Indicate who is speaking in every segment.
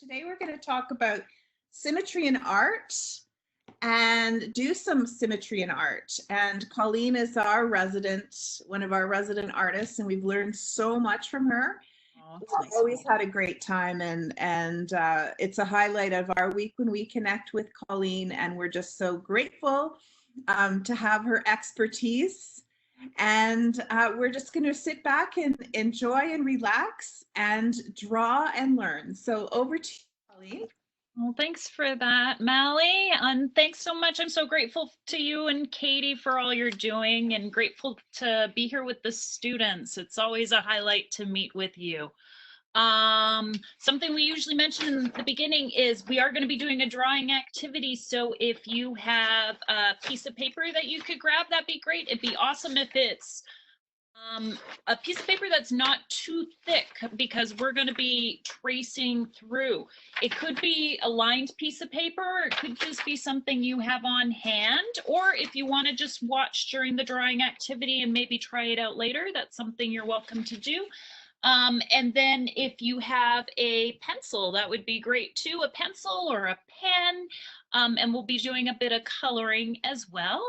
Speaker 1: Today we're going to talk about symmetry in art and do some symmetry in art. And Colleen is our resident, one of our resident artists, and we've learned so much from her. We've always had a great time, and it's a highlight of our week when we connect with Colleen, and we're just so grateful to have her expertise. And we're just going to sit back and enjoy and relax and draw and learn. So over to you, Colleen.
Speaker 2: Well, thanks for that, Mally. And thanks so much. I'm so grateful to you and Katie for all you're doing, and grateful to be here with the students. It's always a highlight to meet with you. Something we usually mention in the beginning is we are going to be doing a drawing activity. So if you have a piece of paper that you could grab, that'd be great. It'd be awesome if it's a piece of paper that's not too thick, because we're going to be tracing through. It could be a lined piece of paper, or it could just be something you have on hand, or if you want to just watch during the drawing activity and maybe try it out later, that's something you're welcome to do. And then if you have a pencil, that would be great too, a pencil or a pen, and we'll be doing a bit of coloring as well.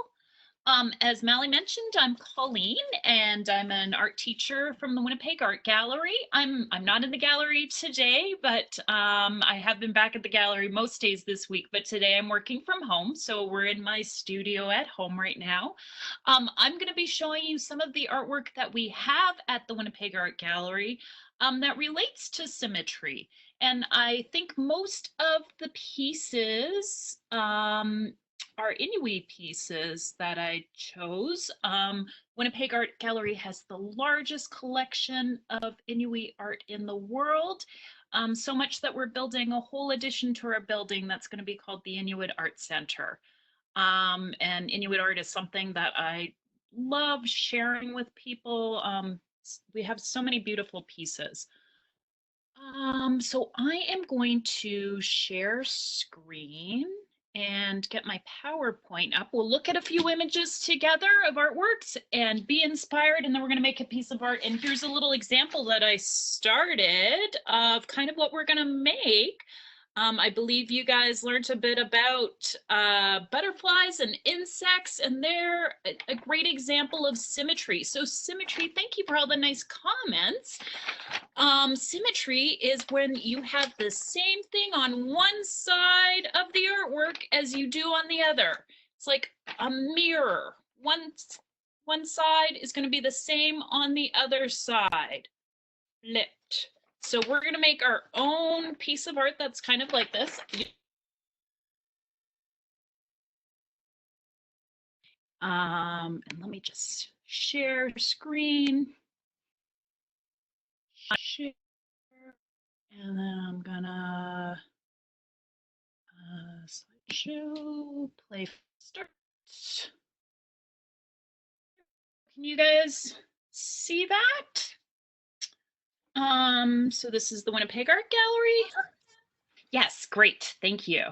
Speaker 2: As Mally mentioned, I'm Colleen, and I'm an art teacher from the Winnipeg Art Gallery. I'm not in the gallery today, but I have been back at the gallery most days this week, but today I'm working from home, so we're in my studio at home right now. I'm going to be showing you some of the artwork that we have at the Winnipeg Art Gallery that relates to symmetry. And I think most of the pieces are Inuit pieces that I chose. Winnipeg Art Gallery has the largest collection of Inuit art in the world, so much that we're building a whole addition to our building that's going to be called the Inuit Art Center. And Inuit art is something that I love sharing with people. We have so many beautiful pieces. So I am going to share screen and get my PowerPoint up. We'll look at a few images together of artworks and be inspired, and then we're going to make a piece of art. And here's a little example that I started of kind of what we're going to make. I believe you guys learned a bit about butterflies and insects, and they're a great example of symmetry. So symmetry, thank you for all the nice comments. Symmetry is when you have the same thing on one side of the artwork as you do on the other. It's like a mirror. One side is going to be the same on the other side. Flipped. So we're going to make our own piece of art that's kind of like this. And let me just share screen. Share. And then I'm gonna slideshow, play, start. Can you guys see that? So this is the Winnipeg Art Gallery. Yes, great, thank you.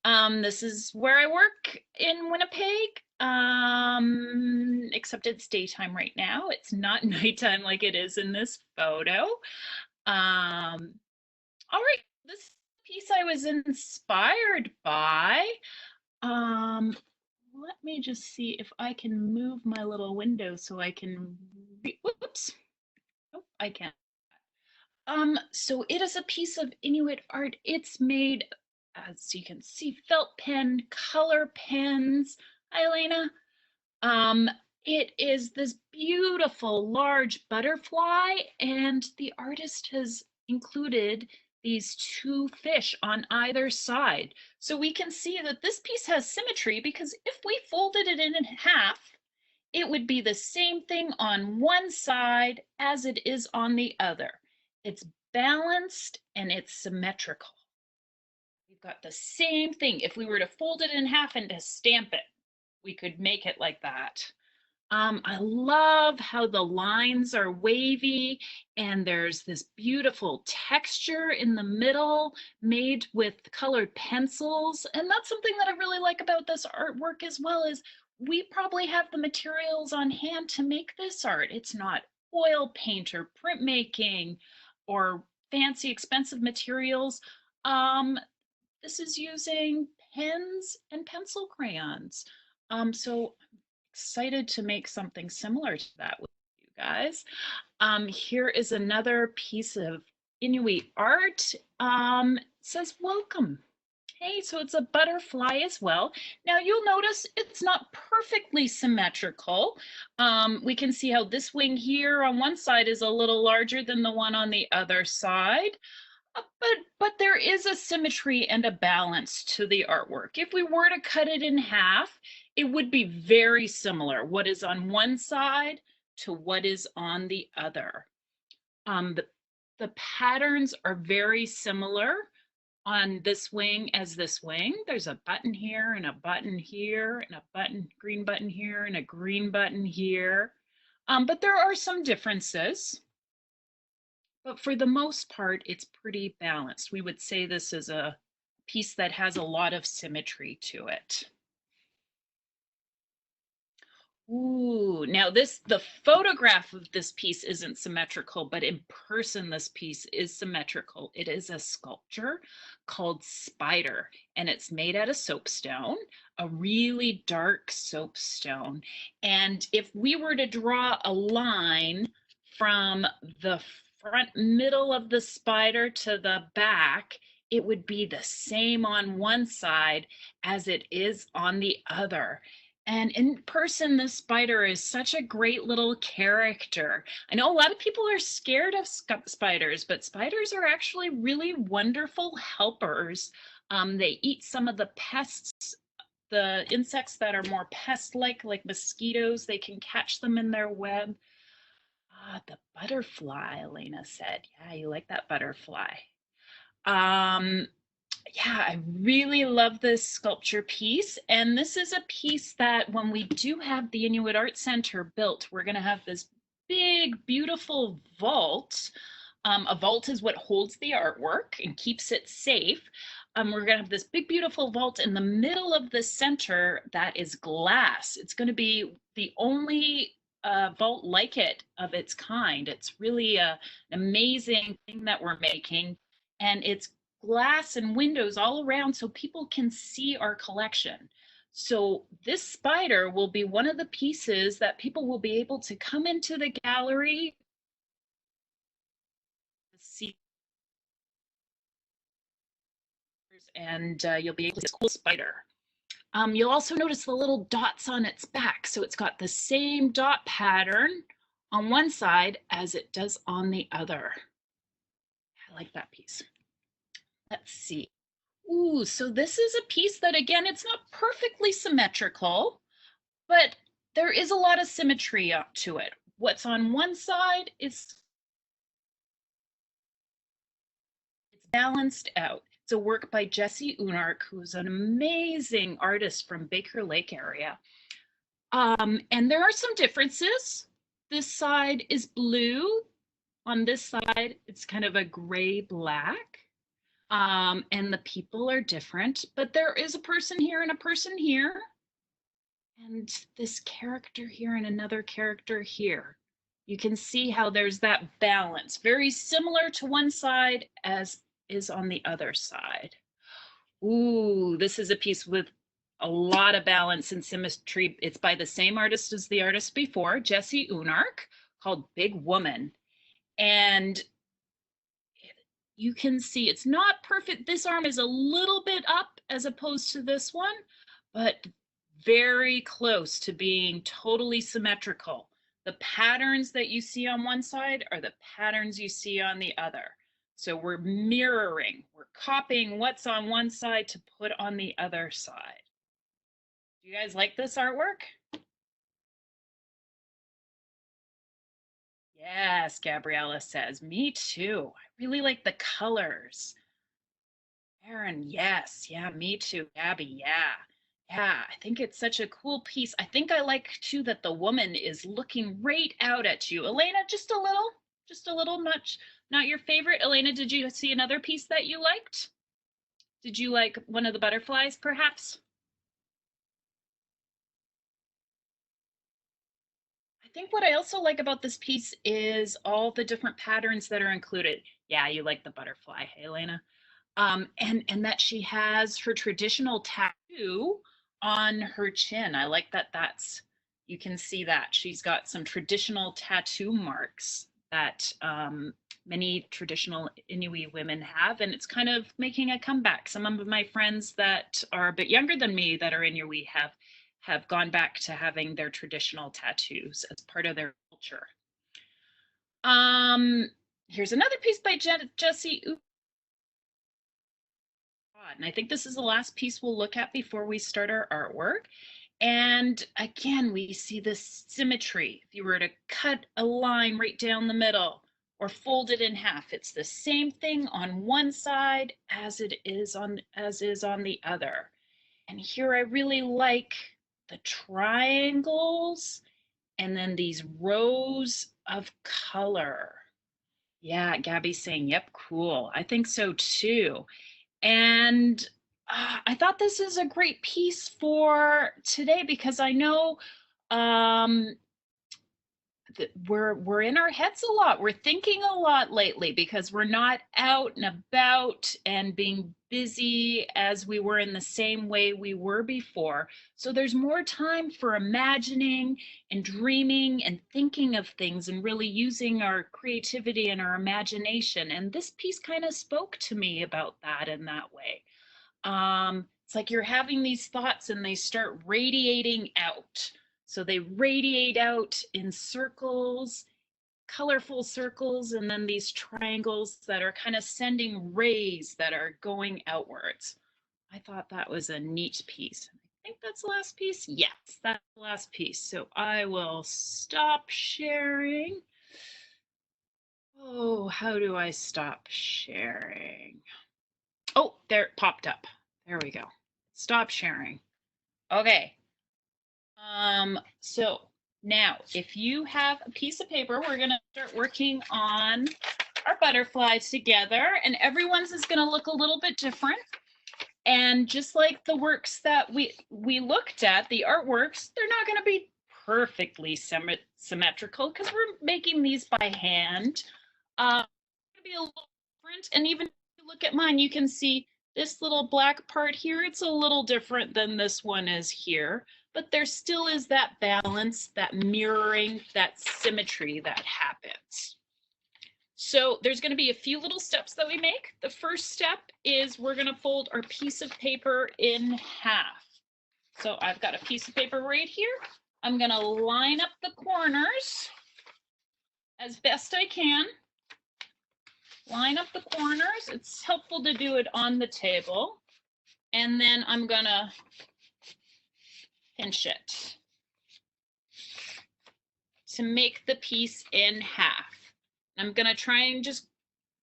Speaker 2: This is where I work in Winnipeg, except it's daytime right now. It's not nighttime like it is in this photo. All right, this piece I was inspired by. Let me just see if I can move my little window so I can, whoops, oh, I can't. So it is a piece of Inuit art. It's made, as you can see, felt pen, color pens. Hi, Elena. It is this beautiful large butterfly, and the artist has included these two fish on either side. So we can see that this piece has symmetry, because if we folded it in half, it would be the same thing on one side as it is on the other. It's balanced and it's symmetrical. We've got the same thing. If we were to fold it in half and to stamp it, we could make it like that. I love how the lines are wavy, and there's this beautiful texture in the middle made with colored pencils. And that's something that I really like about this artwork as well, is we probably have the materials on hand to make this art. It's not oil paint or printmaking or fancy expensive materials. This is using pens and pencil crayons. So I'm excited to make something similar to that with you guys. Here is another piece of Inuit art. It says welcome. Okay, so it's a butterfly as well. Now you'll notice it's not perfectly symmetrical. We can see how this wing here on one side is a little larger than the one on the other side. But there is a symmetry and a balance to the artwork. If we were to cut it in half, it would be very similar. What is on one side to what is on the other. The patterns are very similar on this wing as this wing. There's a button here and a button here and a button, green button here and a green button here. But there are some differences. But for the most part, it's pretty balanced. We would say this is a piece that has a lot of symmetry to it. Ooh, now the photograph of this piece isn't symmetrical, but in person, this piece is symmetrical. It is a sculpture called Spider, and it's made out of soapstone, a really dark soapstone. And if we were to draw a line from the front middle of the spider to the back, it would be the same on one side as it is on the other. And in person, the spider is such a great little character. I know a lot of people are scared of spiders, but spiders are actually really wonderful helpers. They eat some of the pests, the insects that are more pest-like, like mosquitoes. They can catch them in their web. Ah, the butterfly, Elena said. Yeah, you like that butterfly. Yeah, I really love this sculpture piece. And this is a piece that when we do have the Inuit Art Center built, we're going to have this big, beautiful vault. A vault is what holds the artwork and keeps it safe. We're going to have this big, beautiful vault in the middle of the center that is glass. It's going to be the only vault like it of its kind. It's really an amazing thing that we're making. And it's glass and windows all around so people can see our collection. So this spider will be one of the pieces that people will be able to come into the gallery, see, and you'll be able to see this cool spider. You'll also notice the little dots on its back. So it's got the same dot pattern on one side as it does on the other. I like that piece. Let's see. Ooh, so this is a piece that, again, it's not perfectly symmetrical, but there is a lot of symmetry up to it. What's on one side is it's balanced out. It's a work by Jesse Unark, who's an amazing artist from Baker Lake area. And there are some differences. This side is blue. On this side, it's kind of a gray-black. And the people are different, but there is a person here and a person here. And this character here and another character here. You can see how there's that balance, very similar to one side as is on the other side. Ooh, this is a piece with a lot of balance and symmetry. It's by the same artist as the artist before, Jesse Unark, called Big Woman. And you can see it's not perfect. This arm is a little bit up as opposed to this one, but very close to being totally symmetrical. The patterns that you see on one side are the patterns you see on the other. So we're mirroring, we're copying what's on one side to put on the other side. Do you guys like this artwork? Yes, Gabriella says, me too. I really like the colors. Aaron, yes. Yeah, me too. Gabby, yeah. Yeah, I think it's such a cool piece. I think I like too that the woman is looking right out at you. Elena, just a little much. Not your favorite. Elena, did you see another piece that you liked? Did you like one of the butterflies, perhaps? I think what I also like about this piece is all the different patterns that are included. Yeah, you like the butterfly, hey, Elena? and that she has her traditional tattoo on her chin. I like that you can see that she's got some traditional tattoo marks that many traditional Inuit women have, and it's kind of making a comeback. Some of my friends that are a bit younger than me that are Inuit have gone back to having their traditional tattoos as part of their culture. Here's another piece by Jed Jesse. And I think this is the last piece we'll look at before we start our artwork. And again, we see this symmetry. If you were to cut a line right down the middle or fold it in half, it's the same thing on one side as is on the other. And here I really like the triangles and then these rows of color. Yeah, Gabby's saying, yep, cool. I think so too. And I thought this is a great piece for today because I know that we're in our heads a lot. We're thinking a lot lately because we're not out and about and being busy as we were in the same way we were before. So there's more time for imagining and dreaming and thinking of things and really using our creativity and our imagination. And this piece kind of spoke to me about that in that way. It's like you're having these thoughts and they start radiating out. So they radiate out in circles, colorful circles, and then these triangles that are kind of sending rays that are going outwards. I thought that was a neat piece. I think that's the last piece. Yes, that's the last piece. So I will stop sharing. Oh, how do I stop sharing? Oh, there it popped up. There we go. Stop sharing. Okay. So now if you have a piece of paper, we're going to start working on our butterflies together, and everyone's is going to look a little bit different. And just like the works that we looked at, the artworks, they're not going to be perfectly symmetrical because we're making these by hand. It's going to be a little different. And even if you look at mine, you can see this little black part here, it's a little different than this one is here. But there still is that balance, that mirroring, that symmetry that happens. So there's going to be a few little steps that we make. The first step is we're going to fold our piece of paper in half. So I've got a piece of paper right here. I'm going to line up the corners as best I can. Line up the corners. It's helpful to do it on the table. And then I'm going to pinch it to make the piece in half. I'm going to try and just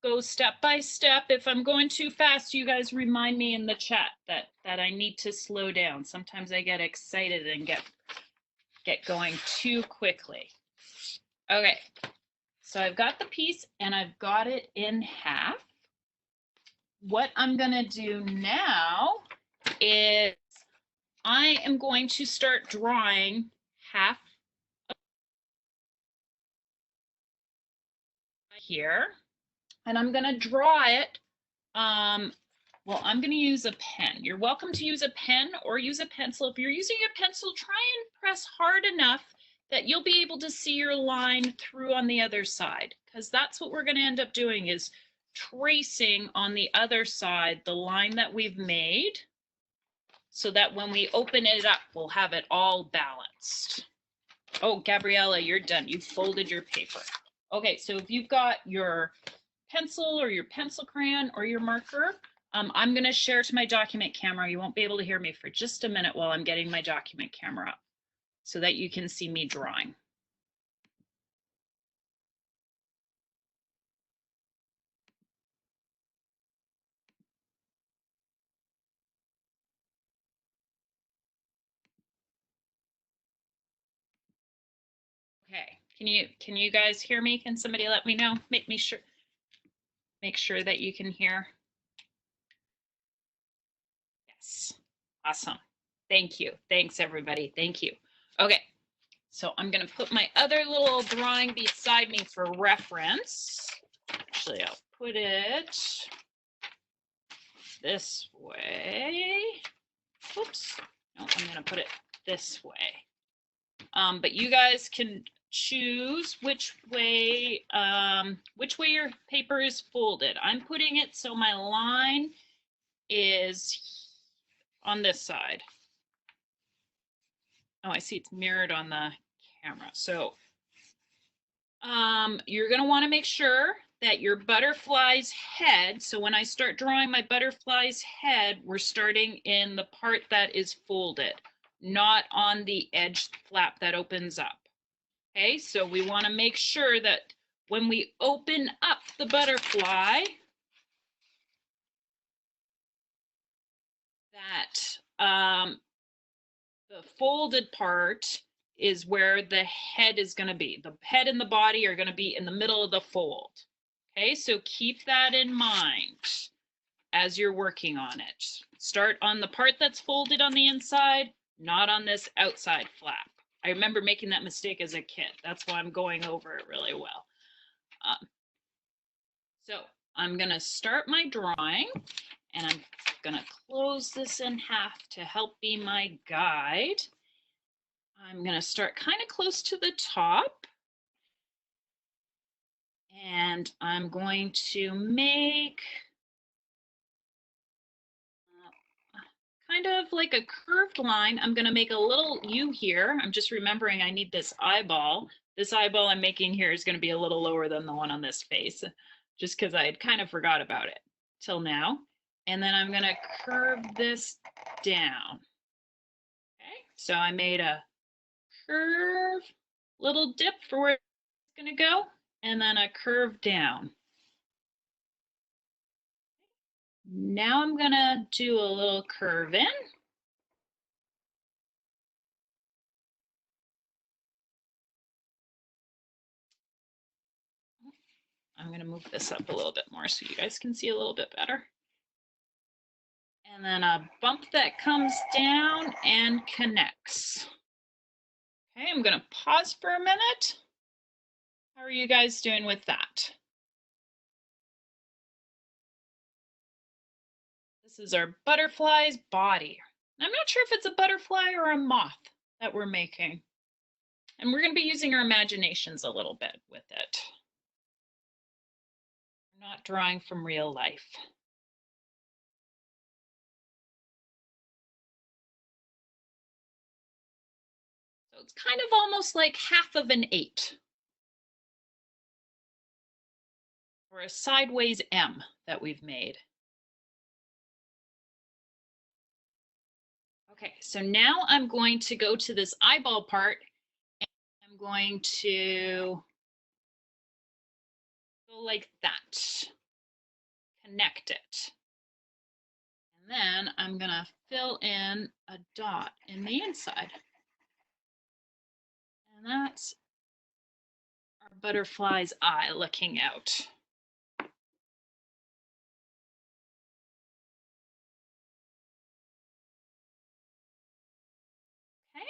Speaker 2: go step by step. If I'm going too fast, you guys remind me in the chat that I need to slow down. Sometimes I get excited and get going too quickly. Okay, so I've got the piece and I've got it in half. What I'm going to do now is I am going to start drawing half here, and I'm going to draw it. Well, I'm going to use a pen. You're welcome to use a pen or use a pencil. If you're using a pencil, try and press hard enough that you'll be able to see your line through on the other side, because that's what we're going to end up doing, is tracing on the other side the line that we've made, so that when we open it up, we'll have it all balanced. Oh, Gabriella, you're done. You've folded your paper. Okay, so if you've got your pencil or your pencil crayon or your marker, I'm going to share to my document camera. You won't be able to hear me for just a minute while I'm getting my document camera up so that you can see me drawing. Okay, can you guys hear me? Can somebody let me know? Make sure that you can hear. Yes, awesome. Thank you. Thanks everybody. Thank you. Okay, so I'm going to put my other little drawing beside me for reference. Actually, I'll put it this way. Oops, no, I'm gonna put it this way. But you guys can choose which way your paper is folded. I'm putting it so my line is on this side. Oh, I see it's mirrored on the camera. So you're going to want to make sure that your butterfly's head, so when I start drawing my butterfly's head, we're starting in the part that is folded, not on the edge flap that opens up. Okay, so we want to make sure that when we open up the butterfly, that the folded part is where the head is going to be. The head and the body are going to be in the middle of the fold. Okay, so keep that in mind as you're working on it. Start on the part that's folded on the inside, not on this outside flap. I remember making that mistake as a kid. That's why I'm going over it really well. So I'm going to start my drawing, and I'm going to close this in half to help be my guide. I'm going to start kind of close to the top, and I'm going to make kind of like a curved line. I'm going to make a little U here. I'm just remembering I need this eyeball. This eyeball I'm making here is going to be a little lower than the one on this face, just because I had kind of forgot about it till now. And then I'm going to curve this down. Okay, so I made a curve, little dip for where it's going to go, and then a curve down. Now I'm going to do a little curve in. I'm going to move this up a little bit more so you guys can see a little bit better. And then a bump that comes down and connects. Okay, I'm going to pause for a minute. How are you guys doing with that? This is our butterfly's body. I'm not sure if it's a butterfly or a moth that we're making. And we're going to be using our imaginations a little bit with it. We're not drawing from real life. So it's kind of almost like half of an 8. Or a sideways M that we've made. Okay, so now I'm going to go to this eyeball part, and I'm going to go like that, connect it. And then I'm gonna fill in a dot in the inside. And that's our butterfly's eye looking out. Okay,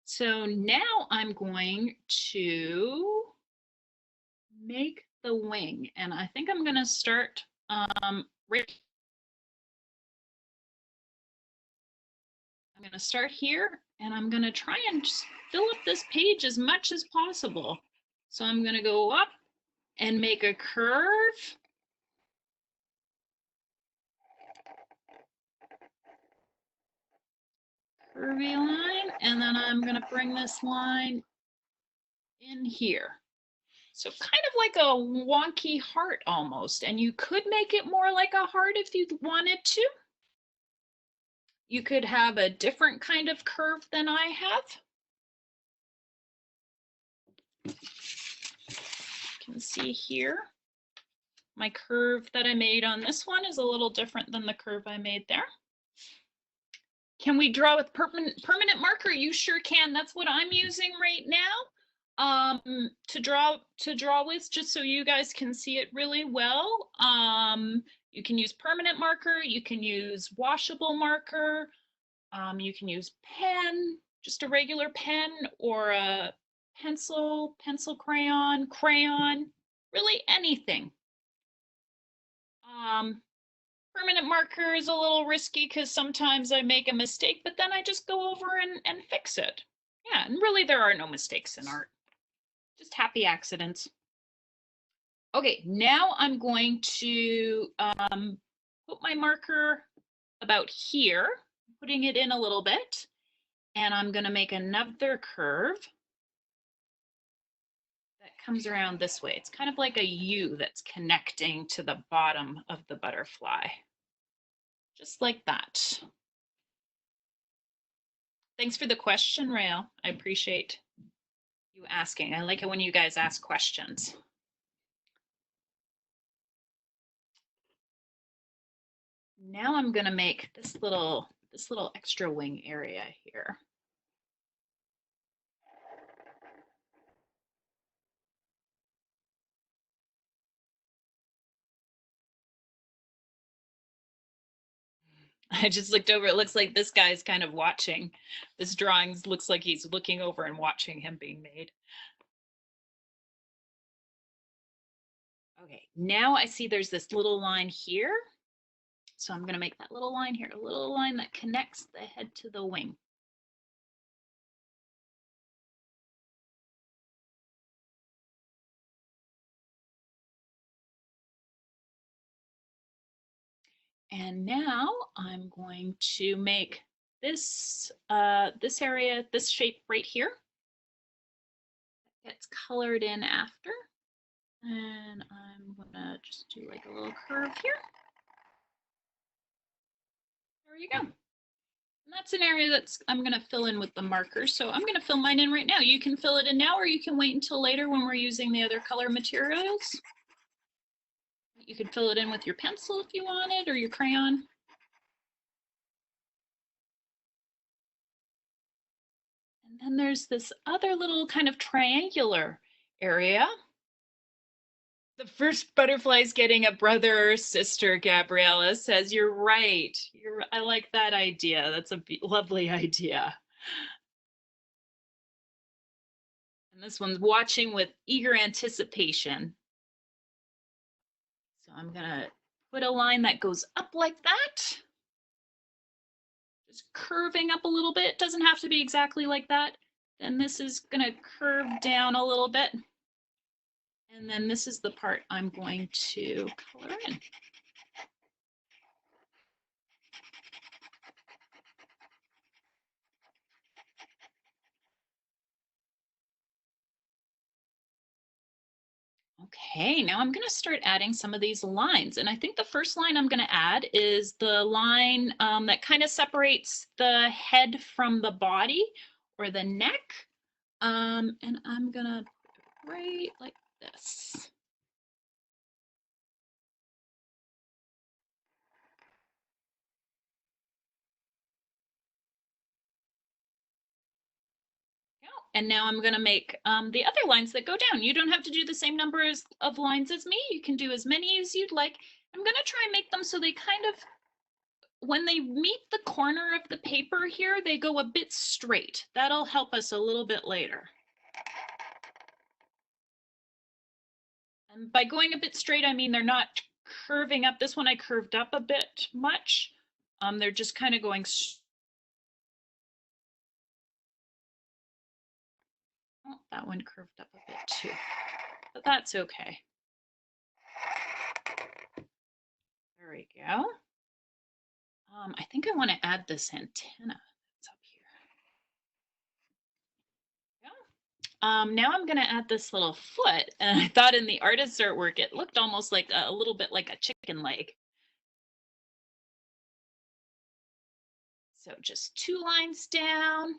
Speaker 2: so now I'm going to make the wing, and I think I'm gonna start right. I'm gonna start here, and I'm gonna try and just fill up this page as much as possible. So I'm gonna go up and make a curve. Curvy line, and then I'm gonna bring this line in here. So kind of like a wonky heart almost, and you could make it more like a heart if you wanted to. You could have a different kind of curve than I have. You can see here, my curve that I made on this one is a little different than the curve I made there. Can we draw with permanent marker? You sure can. That's what I'm using right now to draw with, just so you guys can see it really well. You can use permanent marker, you can use washable marker, you can use pen, just a regular pen, or a pencil crayon, really anything. Permanent marker is a little risky because sometimes I make a mistake, but then I just go over and fix it. Yeah, and really there are no mistakes in art, just happy accidents. Okay, now I'm going to put my marker about here, putting it in a little bit, and I'm going to make another curve that comes around this way. It's kind of like a U that's connecting to the bottom of the butterfly, just like that. Thanks for the question, Rael. I appreciate you asking. I like it when you guys ask questions. Now I'm going to make this little extra wing area here. I just looked over. It looks like this guy's kind of watching. This drawing looks like he's looking over and watching him being made. Okay, now I see there's this little line here. So I'm going to make that little line here, a little line that connects the head to the wing. And now I'm going to make this this area, this shape right here. That gets colored in after. And I'm gonna just do like a little curve here. There you go. And that's an area that's I'm gonna fill in with the marker. So I'm gonna fill mine in right now. You can fill it in now, or you can wait until later when we're using the other color materials. You could fill it in with your pencil if you wanted, or your crayon. And then there's this other little kind of triangular area. The first butterfly's getting a brother or sister, Gabriella says. You're right. I like that idea. That's a lovely idea. And this one's watching with eager anticipation. So I'm gonna put a line that goes up like that. Just curving up a little bit. Doesn't have to be exactly like that. Then this is gonna curve down a little bit. And then this is the part I'm going to color in. Okay, now I'm going to start adding some of these lines. And I think the first line I'm going to add is the line that kind of separates the head from the body or the neck. And I'm going to right like this. And now I'm going to make the other lines that go down. You don't have to do the same number of lines as me. You can do as many as you'd like. I'm going to try and make them so they kind of, when they meet the corner of the paper here, they go a bit straight. That'll help us a little bit later. And by going a bit straight, I mean they're not curving up. This one I curved up a bit much. They're just kind of going. Oh, that one curved up a bit too, but that's okay. There we go. I think I want to add this antenna that's up here. Yeah. Now I'm going to add this little foot, and I thought in the artist's artwork it looked almost like a little bit like a chicken leg. So just 2 lines down,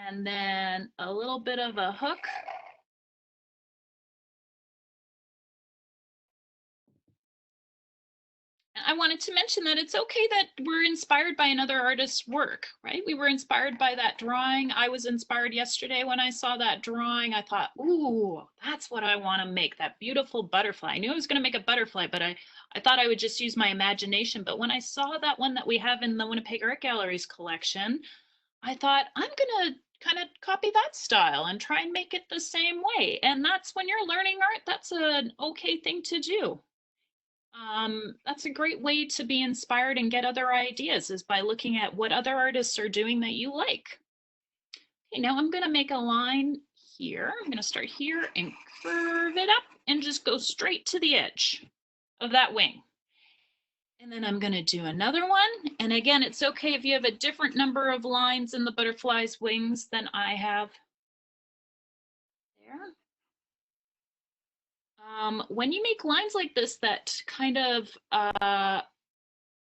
Speaker 2: and then a little bit of a hook. I wanted to mention that it's okay that we're inspired by another artist's work, right? We were inspired by that drawing. I was inspired yesterday when I saw that drawing. I thought, ooh, that's what I want to make, that beautiful butterfly. I knew I was going to make a butterfly, but I thought I would just use my imagination. But when I saw that one that we have in the Winnipeg Art Gallery's collection, I thought, I'm going to kind of copy that style and try and make it the same way. And that's when you're learning art, that's an okay thing to do. That's a great way to be inspired and get other ideas, is by looking at what other artists are doing that you like. Okay, now I'm gonna make a line here. I'm gonna start here and curve it up and just go straight to the edge of that wing. And then I'm gonna do another one. And again, it's okay if you have a different number of lines in the butterfly's wings than I have there. When you make lines like this that kind of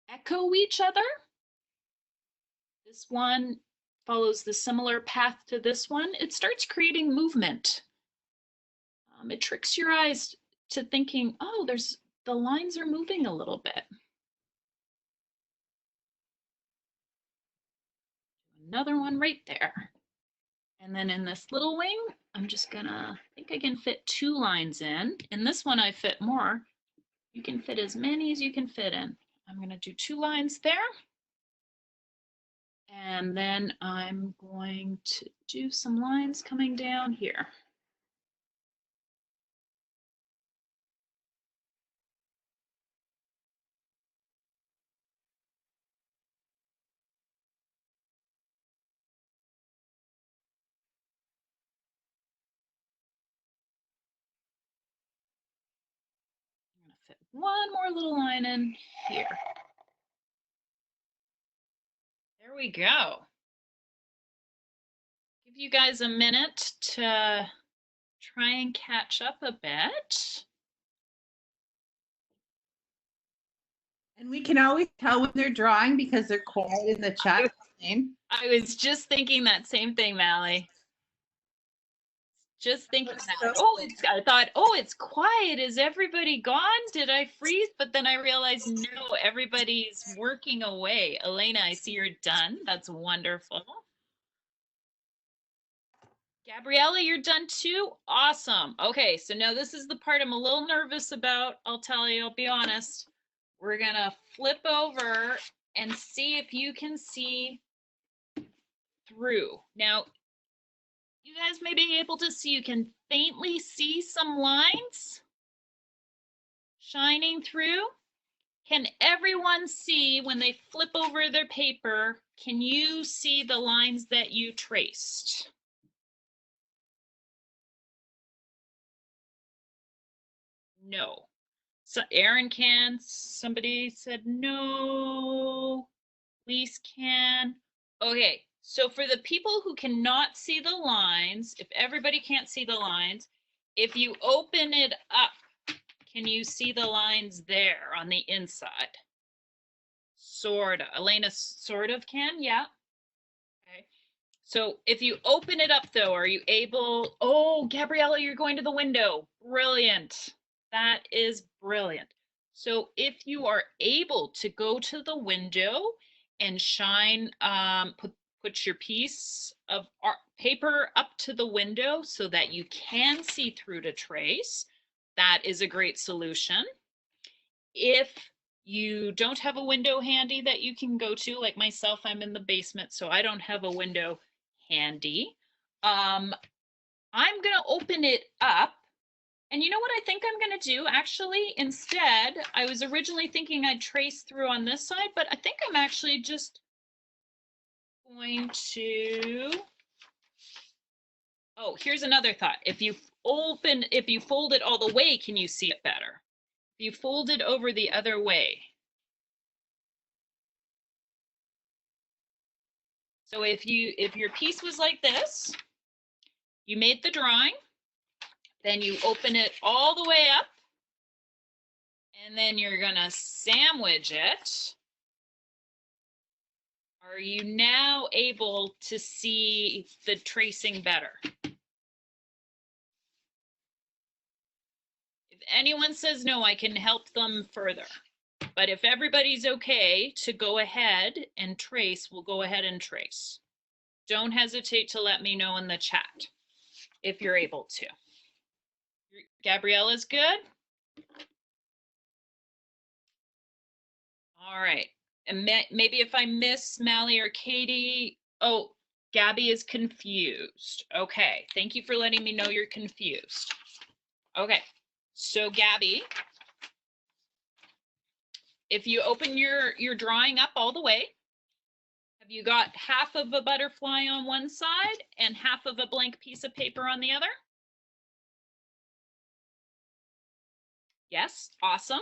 Speaker 2: echo each other, this one follows the similar path to this one, it starts creating movement. It tricks your eyes to thinking, oh, the lines are moving a little bit. Another one right there. And then in this little wing, I'm just gonna, I think I can fit 2 lines in. In this one, I fit more. You can fit as many as you can fit in. I'm gonna do 2 lines there. And then I'm going to do some lines coming down here. I'm gonna fit one more little line in here. There we go. Give you guys a minute to try and catch up a bit.
Speaker 1: And we can always tell when they're drawing because they're quiet in the chat.
Speaker 2: I was just thinking that same thing, Mally. Just thinking that. Oh, I thought, oh, it's quiet. Is everybody gone? Did I freeze? But then I realized, no, everybody's working away. Elena, I see you're done. That's wonderful. Gabriella, you're done too? Awesome. Okay, so now this is the part I'm a little nervous about. I'll tell you, I'll be honest. We're gonna flip over and see if you can see through. Now, you guys may be able to see, you can faintly see some lines shining through. Can everyone see when they flip over their paper, can you see the lines that you traced? No. So Aaron can, somebody said no, Lise can. Okay, so for the people who cannot see the lines, if everybody can't see the lines, if you open it up, can you see the lines there on the inside? Sorta. Elena sort of can, yeah. Okay. So if you open it up though, are you able, oh, Gabriella, you're going to the window. Brilliant. That is brilliant. So if you are able to go to the window and shine, put your piece of art paper up to the window so that you can see through to trace, that is a great solution. If you don't have a window handy that you can go to, like myself, I'm in the basement, so I don't have a window handy. I'm gonna open it up. And you know what I think I'm gonna do? Actually, instead, I was originally thinking I'd trace through on this side, but I think I'm actually just going to, oh, here's another thought. If you fold it all the way, can you see it better? If you fold it over the other way. So if your piece was like this, you made the drawing, then you open it all the way up, and then you're gonna sandwich it. Are you now able to see the tracing better? If anyone says no, I can help them further. But if everybody's okay to go ahead and trace, we'll go ahead and trace. Don't hesitate to let me know in the chat if you're able to. Gabriella's good? All right. And maybe if I miss Mally or Katie, oh, Gabby is confused. Okay, thank you for letting me know you're confused. Okay, so Gabby, if you open your drawing up all the way, have you got half of a butterfly on one side and half of a blank piece of paper on the other? Yes, awesome.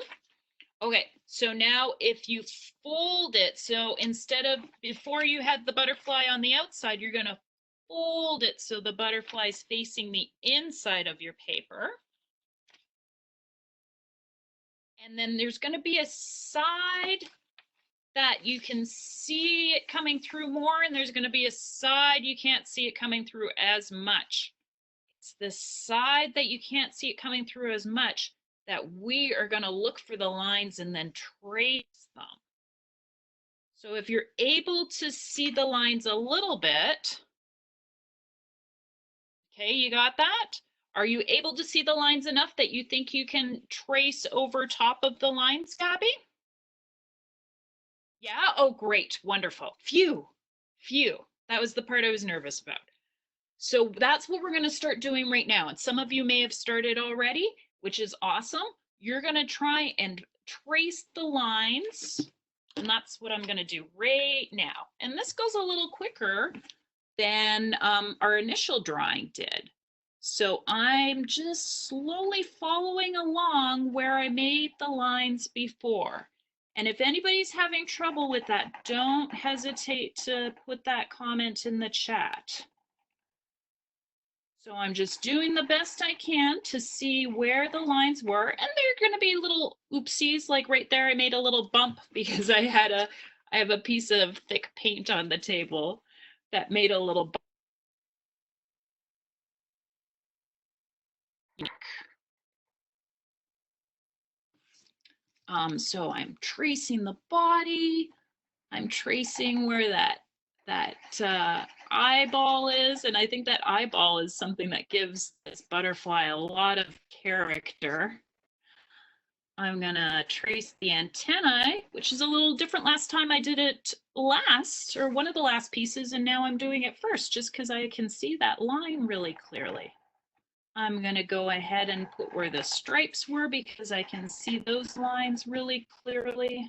Speaker 2: Okay, so now if you fold it, so instead of before you had the butterfly on the outside, you're going to fold it so the butterfly is facing the inside of your paper. And then there's going to be a side that you can see it coming through more, and there's going to be a side you can't see it coming through as much. It's the side that you can't see it coming through as much that we are going to look for the lines and then trace them. So if you're able to see the lines a little bit, okay, you got that? Are you able to see the lines enough that you think you can trace over top of the lines, Gabby? Yeah, oh great, wonderful. Phew. That was the part I was nervous about. So that's what we're going to start doing right now. And some of you may have started already, which is awesome. You're going to try and trace the lines. And that's what I'm going to do right now. And this goes a little quicker than our initial drawing did. So I'm just slowly following along where I made the lines before. And if anybody's having trouble with that, don't hesitate to put that comment in the chat. So I'm just doing the best I can to see where the lines were, and they're going to be little oopsies, like right there I made a little bump because I have a piece of thick paint on the table that made a little bump. So I'm tracing the body, I'm tracing where that eyeball is, and I think that eyeball is something that gives this butterfly a lot of character. I'm gonna trace the antennae, which is a little different. Last time I did it last, or one of the last pieces, and now I'm doing it first just because I can see that line really clearly. I'm gonna go ahead and put where the stripes were because I can see those lines really clearly.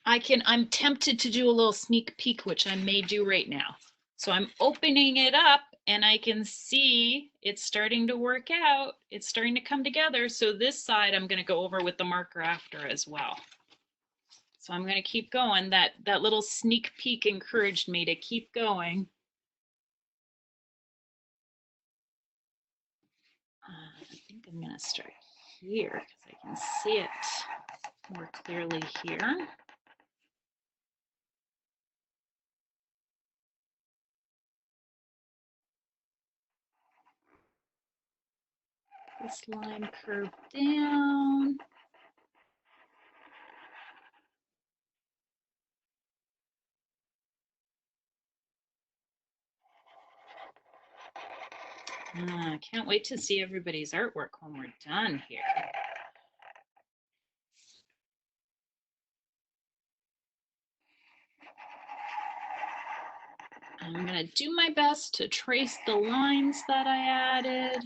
Speaker 2: I'm tempted to do a little sneak peek, which I may do right now. So I'm opening it up and I can see it's starting to work out. It's starting to come together. So this side I'm going to go over with the marker after as well. So I'm going to keep going. That little sneak peek encouraged me to keep going. I think I'm going to start here because I can see it more clearly here. This line curved down. I can't wait to see everybody's artwork when we're done here. I'm going to do my best to trace the lines that I added.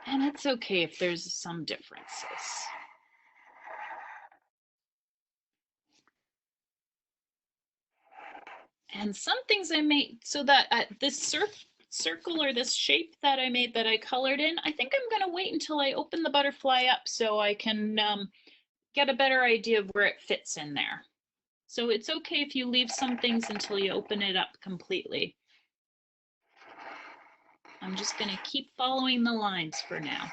Speaker 2: And it's okay if there's some differences. And some things I made so that this circle or this shape that I made that I colored in, I think I'm going to wait until I open the butterfly up so I can get a better idea of where it fits in there. So it's okay if you leave some things until you open it up completely. I'm just going to keep following the lines for now.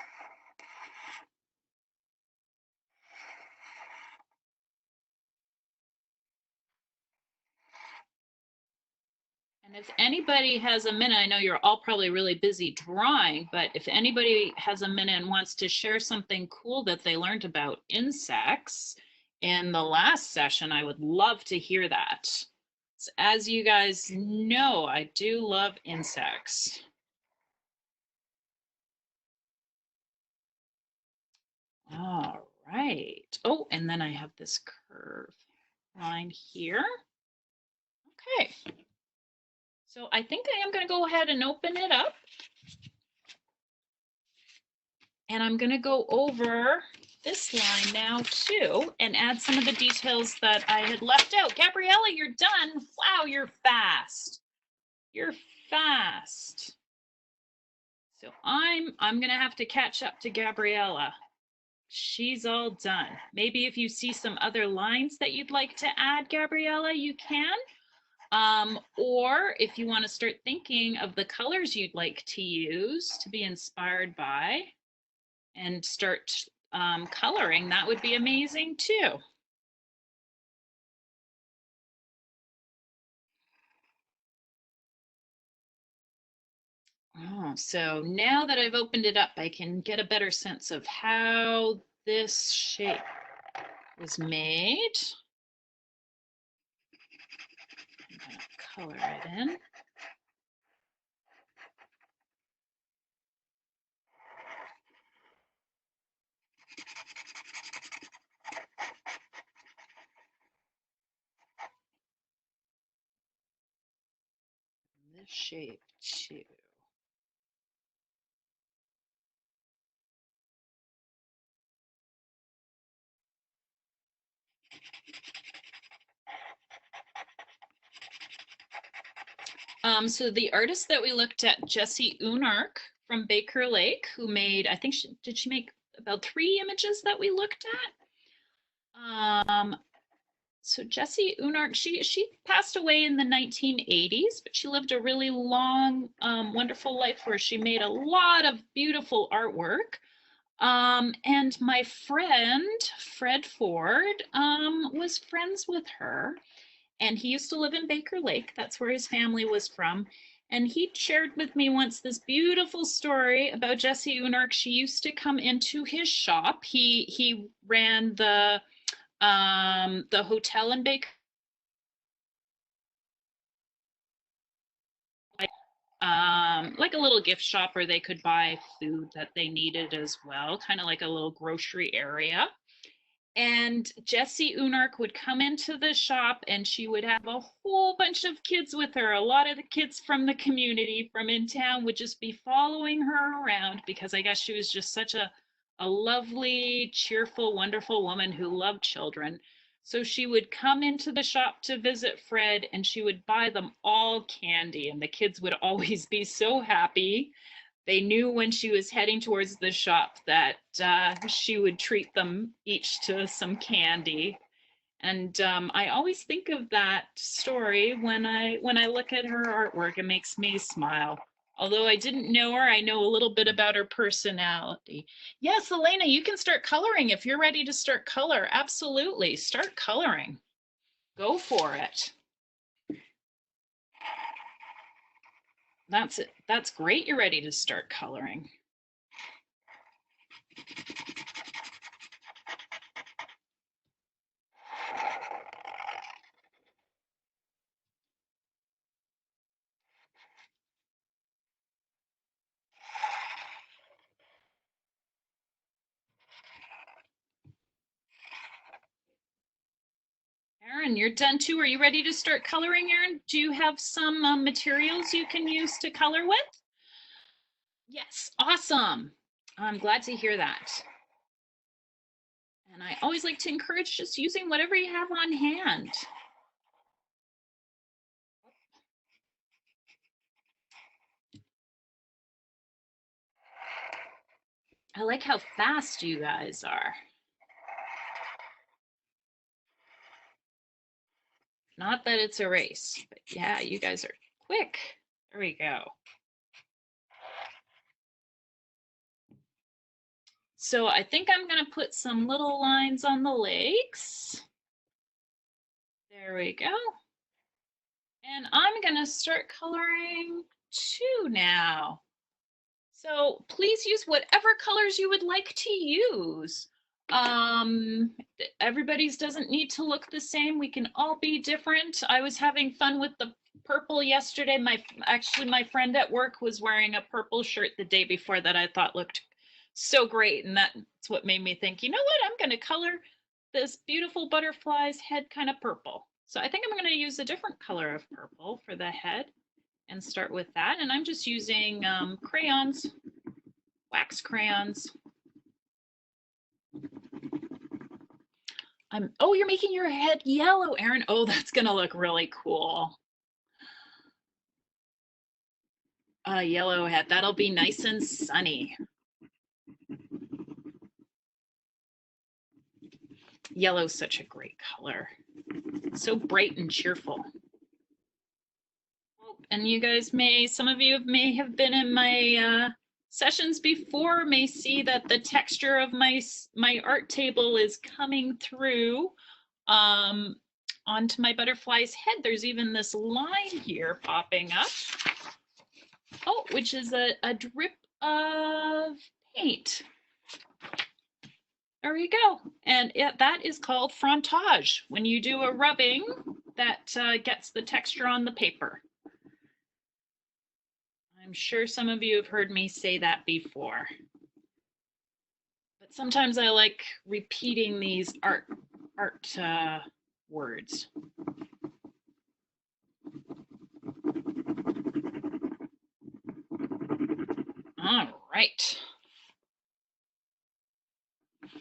Speaker 2: And if anybody has a minute, I know you're all probably really busy drawing, but if anybody has a minute and wants to share something cool that they learned about insects in the last session, I would love to hear that. So as you guys know, I do love insects. All right. Oh, and then I have this curve line here. Okay. So I think I am going to go ahead and open it up. And I'm going to go over this line now too and add some of the details that I had left out. Gabriella, you're done. Wow, you're fast. You're fast. So I'm going to have to catch up to Gabriella. She's all done. Maybe if you see some other lines that you'd like to add, Gabriella, you can. Or if you want to start thinking of the colors you'd like to use to be inspired by and start coloring, that would be amazing too. Oh, so now that I've opened it up, I can get a better sense of how this shape was made. I'm gonna color it in. This shape too. So the artist that we looked at, Jesse Unark from Baker Lake, who made, I think did she make about 3 images that we looked at? So Jesse Unark, she passed away in the 1980s, but she lived a really long, wonderful life where she made a lot of beautiful artwork. And my friend, Fred Ford, was friends with her. And he used to live in Baker Lake. That's where his family was from. And he shared with me once this beautiful story about Jesse Unark. She used to come into his shop. He ran the hotel in Baker. Like a little gift shop where they could buy food that they needed as well, kind of like a little grocery area. And Jesse Unark would come into the shop and she would have a whole bunch of kids with her. A lot of the kids from the community from in town would just be following her around because I guess she was just such a lovely, cheerful, wonderful woman who loved children. So she would come into the shop to visit Fred and she would buy them all candy, and the kids would always be so happy. They knew when she was heading towards the shop that she would treat them each to some candy. And I always think of that story when I look at her artwork. It makes me smile. Although I didn't know her, I know a little bit about her personality. Yes, Elena, you can start coloring if you're ready to start color. Absolutely, start coloring. Go for it. That's it. That's great. You're ready to start coloring. Erin, you're done too. Are you ready to start coloring, Erin? Do you have some materials you can use to color with? Yes, awesome. I'm glad to hear that. And I always like to encourage just using whatever you have on hand. I like how fast you guys are. Not that it's a race, but yeah, you guys are quick. There we go. So I think I'm going to put some little lines on the legs. There we go. And I'm going to start coloring too now. So please use whatever colors you would like to use. Everybody's doesn't need to look the same. We can all be different. I was having fun with the purple yesterday. Actually, my friend at work was wearing a purple shirt the day before that I thought looked so great. And that's what made me think, you know what, I'm going to color this beautiful butterfly's head kind of purple. So I think I'm going to use a different color of purple for the head. and start with that. And I'm just using crayons, wax crayons. Oh, you're making your head yellow, Erin. Oh, that's gonna look really cool. A yellow head, that'll be nice and sunny. Yellow's such a great color. So bright and cheerful. And you guys some of you may have been in my sessions before, may see that the texture of my art table is coming through onto my butterfly's head. There's even this line here popping up. Oh, which is a drip of paint. There we go. And that is called frontage. When you do a rubbing, that gets the texture on the paper. I'm sure some of you have heard me say that before. But sometimes I like repeating these art words. All right.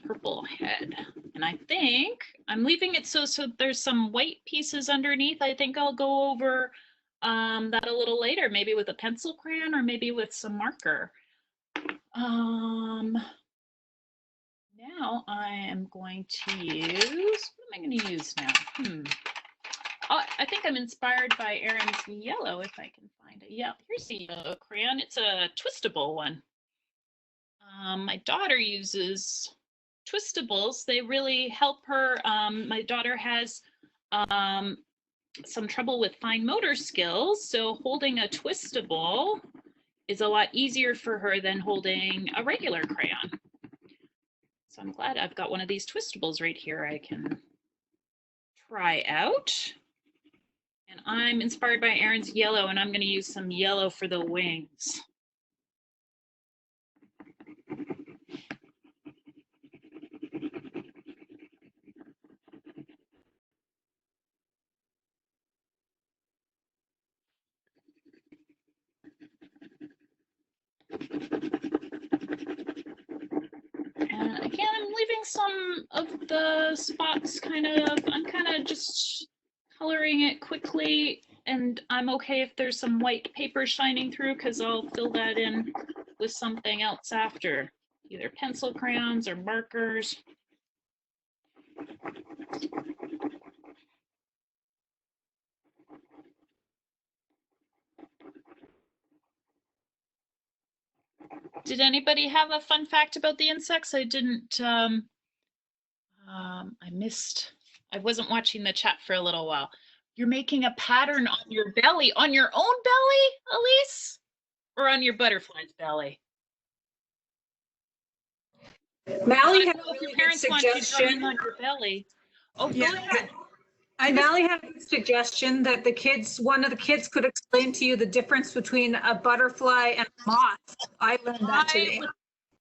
Speaker 2: Purple head. And I think I'm leaving it so there's some white pieces underneath. I think I'll go over that a little later, maybe with a pencil crayon or maybe with some marker. Now I am going to use, what am I going to use now? I think I'm inspired by Erin's yellow, if I can find it. Yeah, here's the yellow crayon. It's a twistable one. My daughter uses twistables. They really help her. My daughter has some trouble with fine motor skills, so holding a twistable is a lot easier for her than holding a regular crayon. So I'm glad I've got one of these twistables right here I can try out. And I'm inspired by Erin's yellow, and I'm going to use some yellow for the wings. And again, I'm leaving some of the spots I'm kind of just coloring it quickly, and I'm okay if there's some white paper shining through because I'll fill that in with something else after, either pencil crayons or markers. Did anybody have a fun fact about the insects? I didn't, I wasn't watching the chat for a little while. You're making a pattern on your belly, on your own belly, Elise? Or on your butterfly's belly?
Speaker 3: Mally had
Speaker 2: a really good suggestion on your belly. Oh, yeah.
Speaker 3: Mally had a suggestion that one of the kids could explain to you the difference between a butterfly and a moth. I learned that today.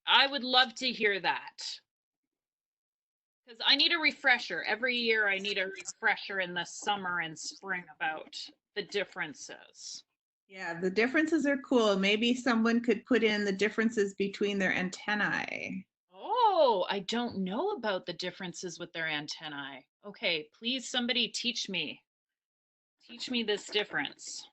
Speaker 2: I would love to hear that. Because I need a refresher. Every year I need a refresher in the summer and spring about the differences.
Speaker 1: Yeah, the differences are cool. Maybe someone could put in the differences between their antennae.
Speaker 2: Oh, I don't know about the differences with their antennae. Okay, please somebody teach me. Teach me this difference.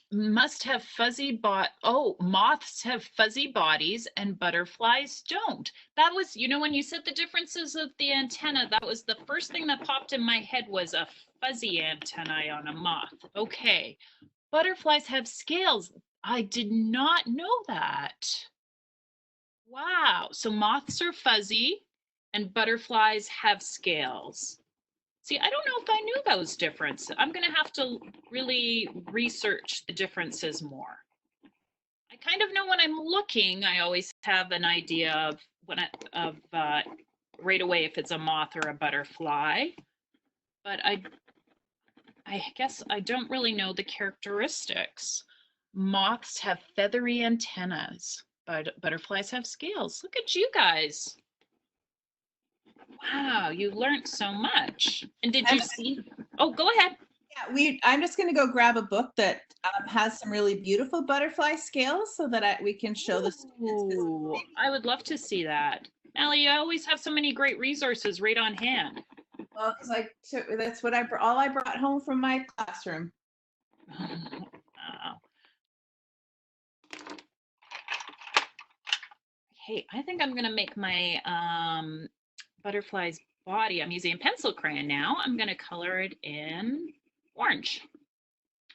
Speaker 2: Moths have fuzzy bodies and butterflies don't. That was, when you said the differences of the antenna, that was the first thing that popped in my head was a fuzzy antennae on a moth. Okay, butterflies have scales. I did not know that. Wow, so moths are fuzzy and butterflies have scales. See, I don't know if I knew those differences. I'm going to have to really research the differences more. I kind of know when I'm looking, I always have an idea of right away if it's a moth or a butterfly, but I guess I don't really know the characteristics. Moths have feathery antennas, but butterflies have scales. Look at you guys. Wow, you learned so much. And did you see? Oh, go ahead.
Speaker 1: Yeah, I'm just going to go grab a book that has some really beautiful butterfly scales so that we can show the students.
Speaker 2: Ooh, I would love to see that. Allie, you always have so many great resources right on hand.
Speaker 1: Well, it's like that's what all I brought home from my classroom.
Speaker 2: Wow. Hey, I think I'm gonna make my butterfly's body. I'm using a pencil crayon now. I'm gonna color it in orange.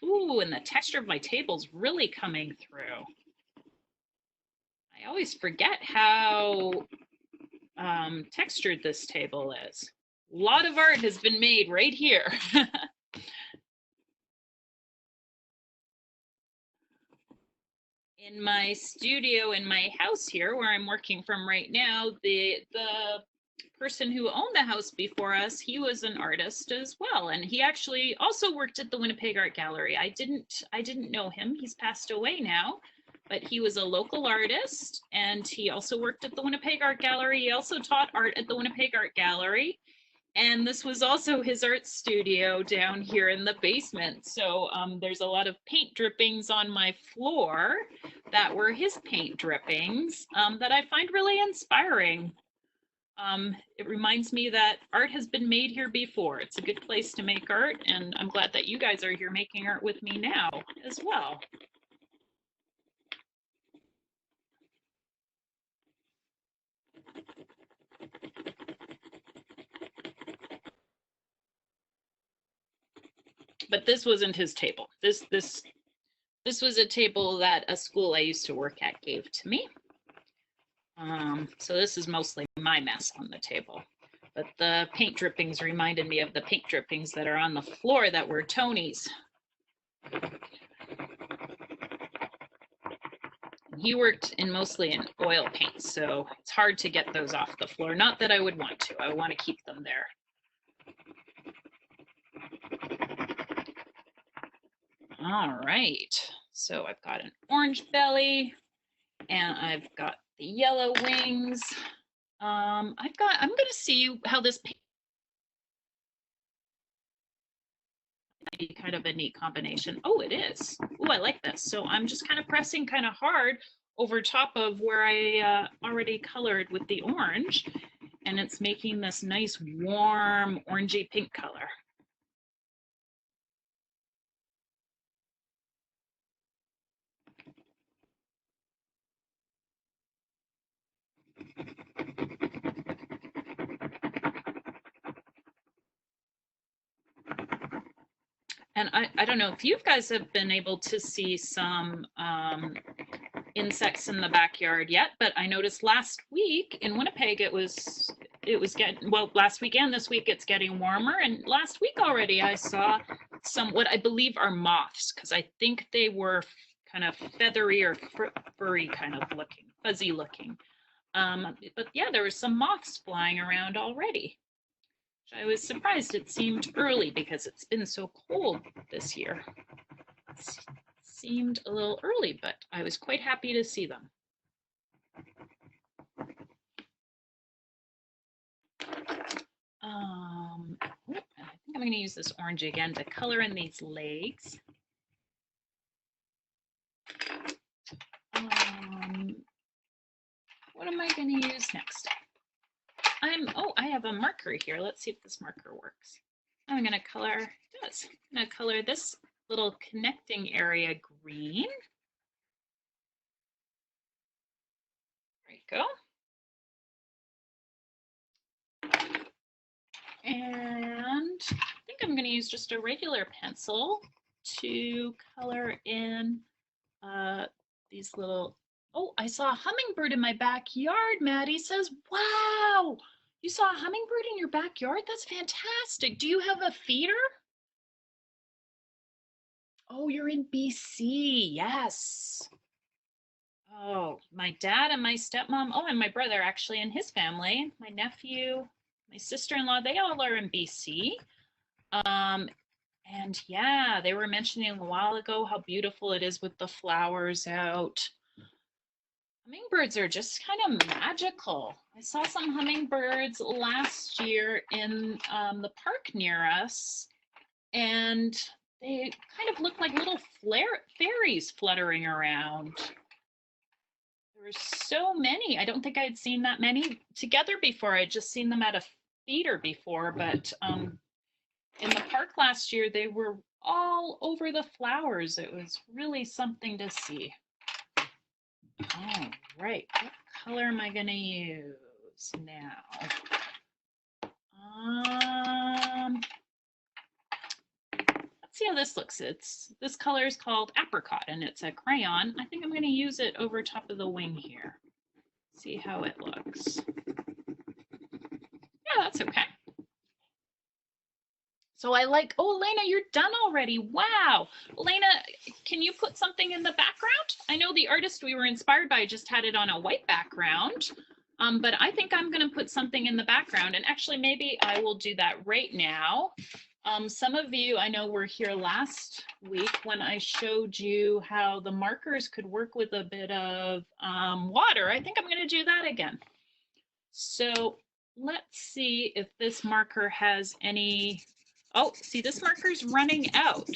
Speaker 2: Ooh, and the texture of my table's really coming through. I always forget how textured this table is. A lot of art has been made right here. In my studio in my house here where I'm working from right now, the person who owned the house before us, he was an artist as well, and he actually also worked at the Winnipeg Art Gallery. I didn't know him. He's passed away now, but he was a local artist, and he also worked at the Winnipeg Art Gallery. He also taught art at the Winnipeg Art Gallery. And this was also his art studio down here in the basement. So there's a lot of paint drippings on my floor that were his paint drippings that I find really inspiring. It reminds me that art has been made here before. It's a good place to make art, and I'm glad that you guys are here making art with me now as well. But this wasn't his table. This was a table that a school I used to work at gave to me. So this is mostly my mess on the table. But the paint drippings reminded me of the paint drippings that are on the floor that were Tony's. He worked mostly in oil paint, so it's hard to get those off the floor. Not that I would want to. I want to keep them there. All right. So I've got an orange belly, and I've got the yellow wings. I'm going to see how this paint might be kind of a neat combination. Oh, it is. Oh, I like this. So I'm just kind of pressing kind of hard over top of where I already colored with the orange, and it's making this nice warm orangey pink color. And I don't know if you guys have been able to see some insects in the backyard yet, but I noticed last week in Winnipeg it was getting, well, last week and this week it's getting warmer, and last week already I saw some what I believe are moths, because I think they were kind of feathery or furry kind of looking, fuzzy looking. But yeah, there were some moths flying around already. I was surprised it seemed early because it's been so cold this year. It seemed a little early, but I was quite happy to see them. I think I'm going to use this orange again to color in these legs. What am I going to use next? I have a marker here. Let's see if this marker works. I'm going to color, it does. I'm going to color this little connecting area green. There you go. And I think I'm going to use just a regular pencil to color in these little, oh, I saw a hummingbird in my backyard. Maddie says, wow, you saw a hummingbird in your backyard? That's fantastic. Do you have a feeder? Oh, you're in BC. Yes. Oh, my dad and my stepmom, oh, and my brother actually and his family, my nephew, my sister-in-law, they all are in BC. And yeah, they were mentioning a while ago how beautiful it is with the flowers out. Hummingbirds are just kind of magical. I saw some hummingbirds last year in the park near us, and they kind of look like little fairies fluttering around. There were so many. I don't think I'd seen that many together before. I'd just seen them at a feeder before, but in the park last year, they were all over the flowers. It was really something to see. All right, what color am I going to use now? Let's see how this looks. This color is called apricot, and it's a crayon. I think I'm going to use it over top of the wing here. See how it looks. Yeah, that's okay. So I like, oh, Elena, you're done already. Wow. Elena, can you put something in the background? I know the artist we were inspired by just had it on a white background, but I think I'm going to put something in the background. And actually, maybe I will do that right now. Some of you, I know, were here last week when I showed you how the markers could work with a bit of water. I think I'm going to do that again. So let's see if this marker has any. Oh, see, this marker's running out,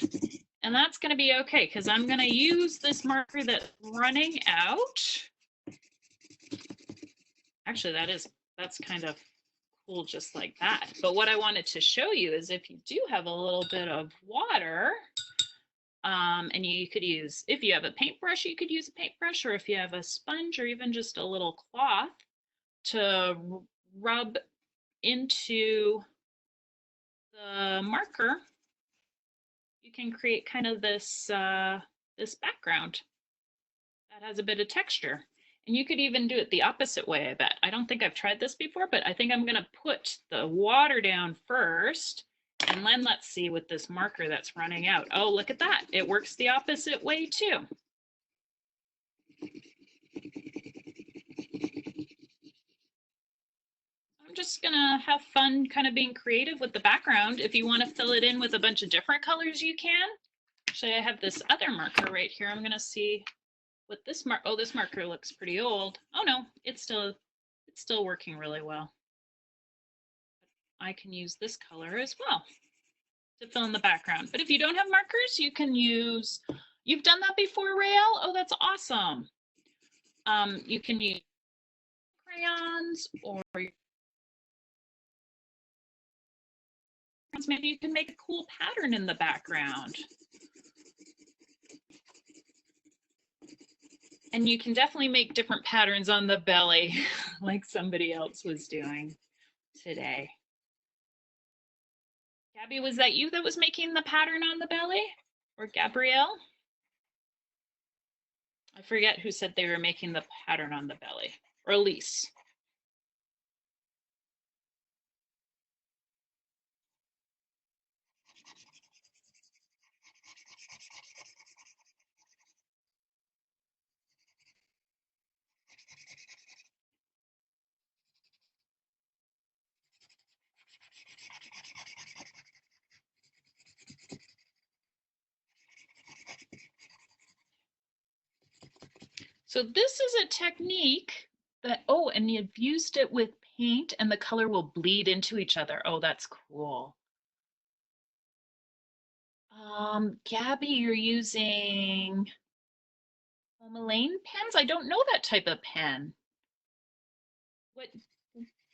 Speaker 2: and that's going to be okay because I'm going to use this marker that's running out. Actually, that's kind of cool just like that. But what I wanted to show you is if you do have a little bit of water, and you could use, if you have a paintbrush, you could use a paintbrush, or if you have a sponge or even just a little cloth to rub into the marker, you can create kind of this this background that has a bit of texture. And you could even do it the opposite way, I bet. I don't think I've tried this before, but I think I'm going to put the water down first, and then let's see with this marker that's running out. Oh, look at that. It works the opposite way too. I'm just gonna have fun kind of being creative with the background. If you want to fill it in with a bunch of different colors, you can. Actually, I have this other marker right here. I'm gonna see what this oh, this marker looks pretty old. Oh no, it's still working really well. I can use this color as well to fill in the background. But if you don't have markers, you can use, you've done that before, Rael? Oh, that's awesome. You can use crayons, or maybe you can make a cool pattern in the background. And you can definitely make different patterns on the belly like somebody else was doing today. Gabby, was that you that was making the pattern on the belly? Or Gabrielle? I forget who said they were making the pattern on the belly. Or Elise. So this is a technique that, oh, and you've used it with paint and the color will bleed into each other. Oh, that's cool. Gabby, you're using Colleen pens? I don't know that type of pen.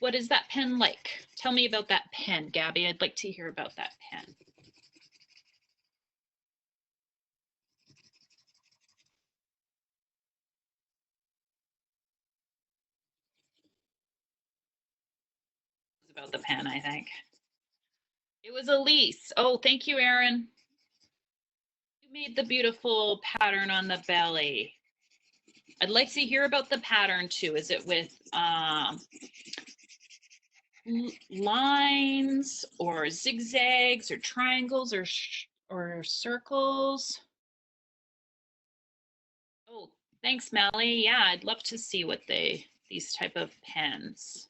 Speaker 2: What is that pen like? Tell me about that pen, Gabby. I'd like to hear about that pen. About the pen, I think. It was Elise. Oh, thank you, Erin. You made the beautiful pattern on the belly. I'd like to hear about the pattern too. Is it with lines or zigzags or triangles or circles? Oh, thanks, Melly. Yeah, I'd love to see what these type of pens.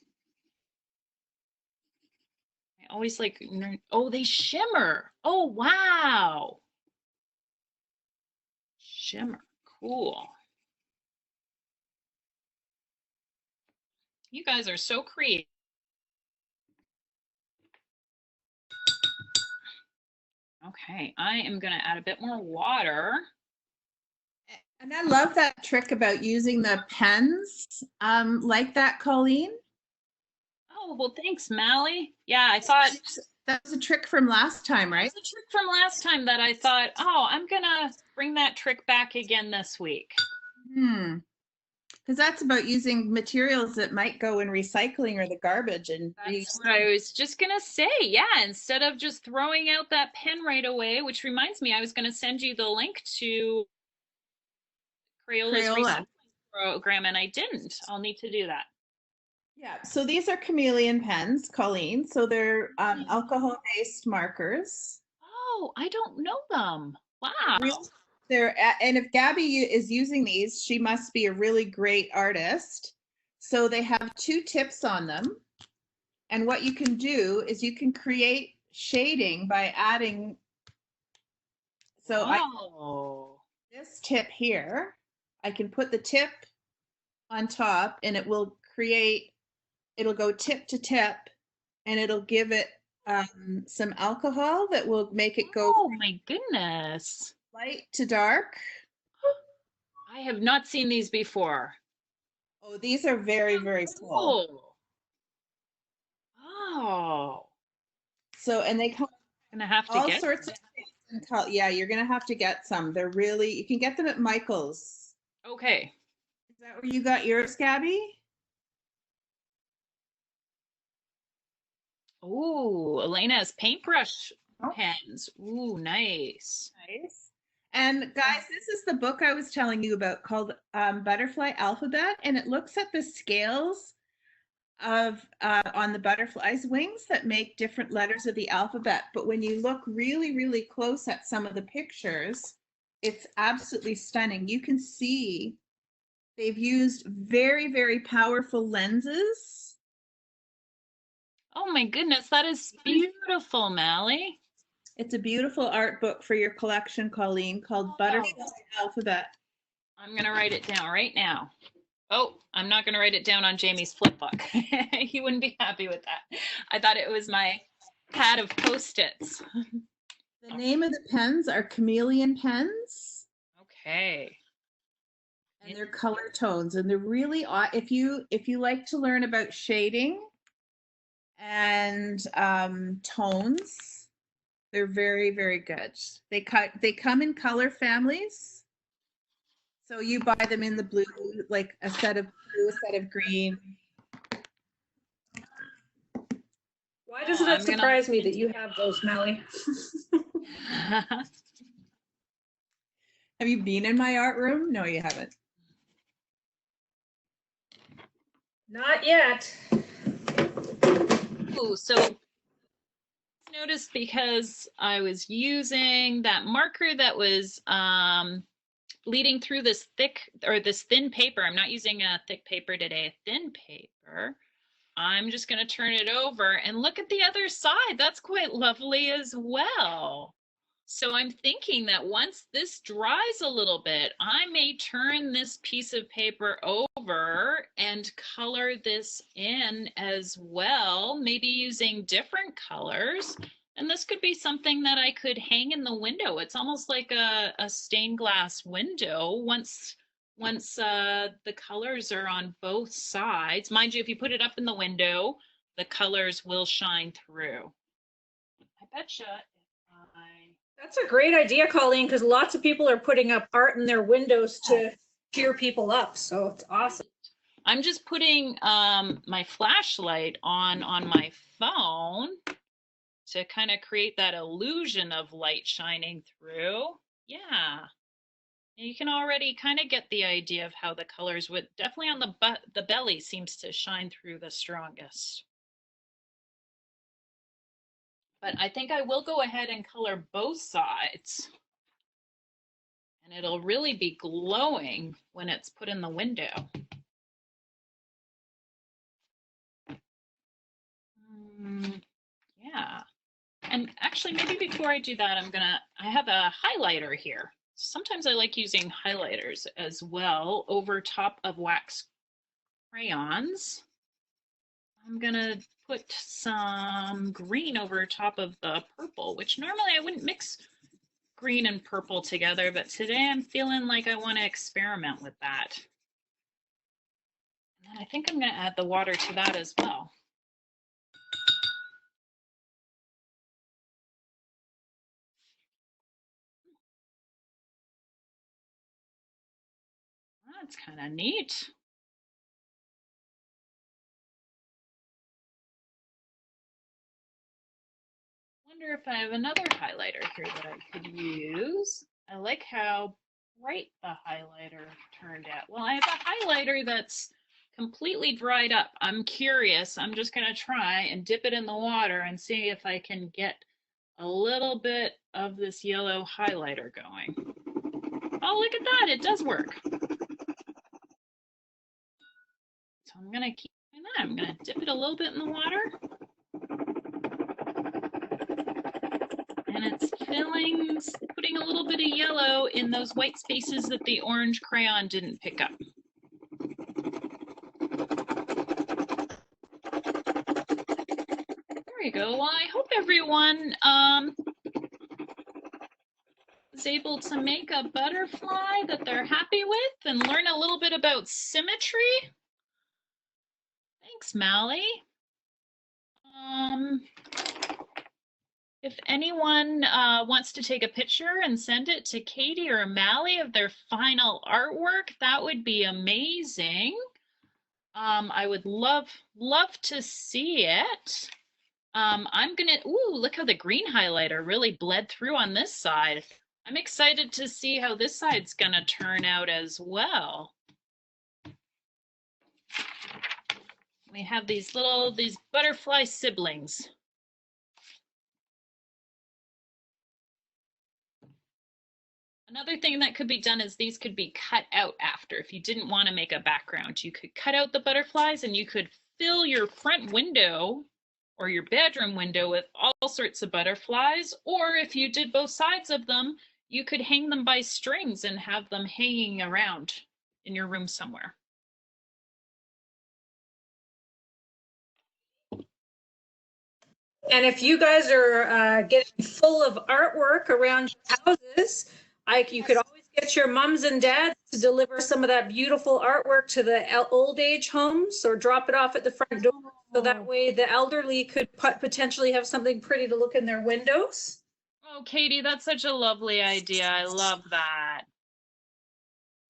Speaker 2: I always like, oh, they shimmer. Oh, wow. Shimmer, cool. You guys are so creative. Okay, I am going to add a bit more water.
Speaker 1: And I love that trick about using the pens like that, Colleen.
Speaker 2: Oh, well, thanks, Mally. Yeah, I thought
Speaker 1: that was a trick from last time, right?
Speaker 2: That was a trick from last time that I thought, oh, I'm going to bring that trick back again this week.
Speaker 1: Because that's about using materials that might go in recycling or the garbage. And
Speaker 2: that's what I was just going to say. Yeah, instead of just throwing out that pen right away, which reminds me, I was going to send you the link to Crayola's recycling program, and I didn't. I'll need to do that.
Speaker 1: Yeah, so these are chameleon pens, Colleen. So they're alcohol-based markers.
Speaker 2: Oh, I don't know them. Wow.
Speaker 1: And if Gabby is using these, she must be a really great artist. So they have 2 tips on them. And what you can do is you can create shading by adding. So this tip here, I can put the tip on top and it will create, it'll go tip to tip and it'll give it some alcohol that will make it go.
Speaker 2: Oh my goodness.
Speaker 1: Light to dark.
Speaker 2: I have not seen these before.
Speaker 1: Oh, these are very, very cool.
Speaker 2: Oh.
Speaker 1: So, and they come
Speaker 2: gonna have to
Speaker 1: all
Speaker 2: get
Speaker 1: sorts of things. Yeah, you're gonna have to get some. They're really, you can get them at Michael's.
Speaker 2: Okay.
Speaker 1: Is that where you got yours, Gabby?
Speaker 2: Oh, Elena's paintbrush pens. Ooh, nice.
Speaker 1: Nice. And guys, this is the book I was telling you about called Butterfly Alphabet, and it looks at the scales of on the butterfly's wings that make different letters of the alphabet. But when you look really, really close at some of the pictures, it's absolutely stunning. You can see they've used very, very powerful lenses.
Speaker 2: Oh my goodness, that is beautiful, Mally.
Speaker 1: It's a beautiful art book for your collection, Colleen, called Butterfly Alphabet.
Speaker 2: I'm going to write it down right now. Oh, I'm not going to write it down on Jamie's flip book. He wouldn't be happy with that. I thought it was my pad of Post-its.
Speaker 1: The name of the pens are chameleon pens.
Speaker 2: Okay.
Speaker 1: And they're color tones, and they're really, if you like to learn about shading and tones, they're very, very good. They come in color families. So you buy them in the blue, like a set of blue, a set of green.
Speaker 3: Why doesn't it surprise me that you have those, Mally?
Speaker 1: Have you been in my art room? No, you haven't.
Speaker 3: Not yet.
Speaker 2: Ooh, so noticed because I was using that marker that was leading through this thin paper. I'm not using a thick paper today, a thin paper. I'm just going to turn it over and look at the other side. That's quite lovely as well. So I'm thinking that once this dries a little bit, I may turn this piece of paper over and color this in as well, maybe using different colors. And this could be something that I could hang in the window. It's almost like a stained glass window once the colors are on both sides. Mind you, if you put it up in the window, the colors will shine through. I betcha if
Speaker 3: That's a great idea, Colleen, because lots of people are putting up art in their windows to cheer people up. So it's awesome.
Speaker 2: I'm just putting my flashlight on my phone to kind of create that illusion of light shining through. Yeah. You can already kind of get the idea of how the colors would definitely on the belly seems to shine through the strongest. But I think I will go ahead and color both sides. And it'll really be glowing when it's put in the window. Yeah. And actually, maybe before I do that, I have a highlighter here. Sometimes I like using highlighters as well over top of wax crayons. I'm gonna put some green over top of the purple, which normally I wouldn't mix green and purple together, but today I'm feeling like I want to experiment with that. And I think I'm going to add the water to that as well. That's kind of neat. Wonder if I have another highlighter here that I could use. I like how bright the highlighter turned out. Well, I have a highlighter that's completely dried up. I'm curious. I'm just going to try and dip it in the water and see if I can get a little bit of this yellow highlighter going. Oh, look at that. It does work. So I'm going to keep doing that. I'm going to dip it a little bit in the water. And it's putting a little bit of yellow in those white spaces that the orange crayon didn't pick up. There we go. Well, I hope everyone was able to make a butterfly that they're happy with and learn a little bit about symmetry. Thanks, Mally. If anyone wants to take a picture and send it to Katie or Mally of their final artwork, that would be amazing. I would love to see it. I'm gonna, ooh, look how the green highlighter really bled through on this side. I'm excited to see how this side's gonna turn out as well. We have these butterfly siblings. Another thing that could be done is these could be cut out after. If you didn't want to make a background, you could cut out the butterflies and you could fill your front window or your bedroom window with all sorts of butterflies. Or if you did both sides of them, you could hang them by strings and have them hanging around in your room somewhere.
Speaker 3: And if you guys are getting full of artwork around your houses, you could always get your mums and dads to deliver some of that beautiful artwork to the old age homes or drop it off at the front door. So that way the elderly could potentially have something pretty to look in their windows.
Speaker 2: Oh, Katie, that's such a lovely idea. I love that.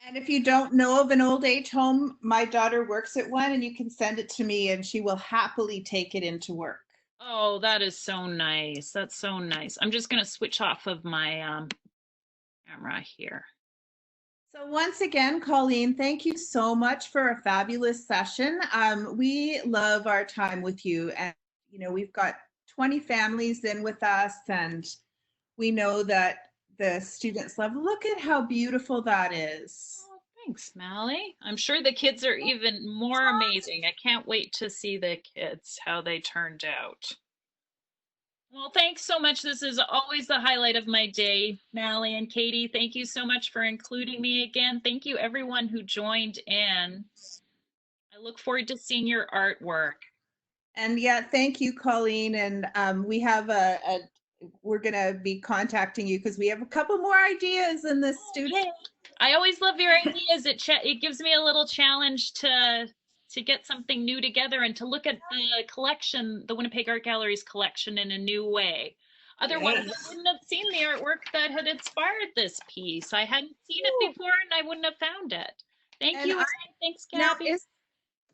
Speaker 1: And if you don't know of an old age home, my daughter works at one and you can send it to me and she will happily take it into work.
Speaker 2: Oh, that is so nice. That's so nice. I'm just going to switch off of my camera here.
Speaker 1: So once again, Colleen, thank you so much for a fabulous session. We love our time with you, and you know, we've got 20 families in with us, and we know that the students love. Look at how beautiful that is.
Speaker 2: Oh, thanks, Mally. I'm sure the kids are even more amazing. I can't wait to see the kids, how they turned out. Well, thanks so much. This is always the highlight of my day. Mally and Katie, thank you so much for including me again. Thank you everyone who joined in. I look forward to seeing your artwork.
Speaker 1: And yeah, thank you, Colleen. And we have we're gonna be contacting you because we have a couple more ideas in this student.
Speaker 2: I always love your ideas. It gives me a little challenge to get something new together and to look at the collection, the Winnipeg Art Gallery's collection in a new way. Otherwise, I wouldn't have seen the artwork that had inspired this piece. I hadn't seen it before and I wouldn't have found it. Thank you. Thanks, Gabby.
Speaker 1: Now,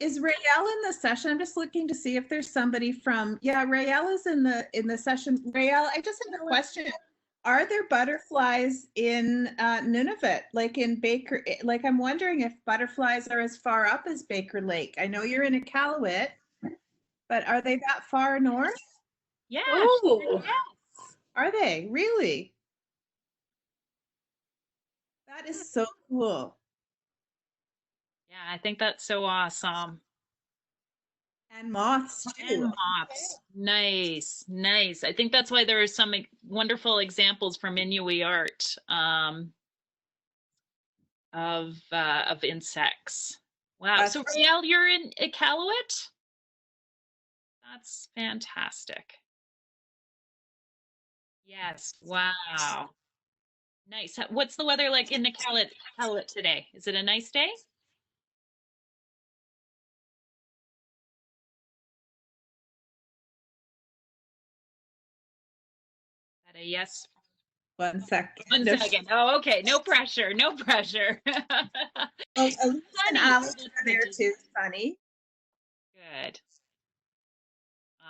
Speaker 1: is Rael in the session? I'm just looking to see if there's somebody from, yeah, Rael is in the session. Rael, I just have a question. Are there butterflies in Nunavut, like in Baker? Like, I'm wondering if butterflies are as far up as Baker Lake. I know you're in Iqaluit, but are they that far north?
Speaker 2: Yeah.
Speaker 3: Oh.
Speaker 2: Yes.
Speaker 1: Are they really? That is so cool.
Speaker 2: Yeah, I think that's so awesome.
Speaker 1: And moths too.
Speaker 2: And moths. Nice, nice. I think that's why there are some wonderful examples from Inuit art of insects. Wow. So Rael, you're in Iqaluit? That's fantastic. Yes. Wow. Nice. What's the weather like in Iqaluit today? Is it a nice day? Is that a yes?
Speaker 1: 1 second.
Speaker 2: One second. Oh, okay. No pressure. No pressure.
Speaker 1: Oh, Elise and
Speaker 2: Sunny.
Speaker 1: Alex are there too, Sunny.
Speaker 2: Good.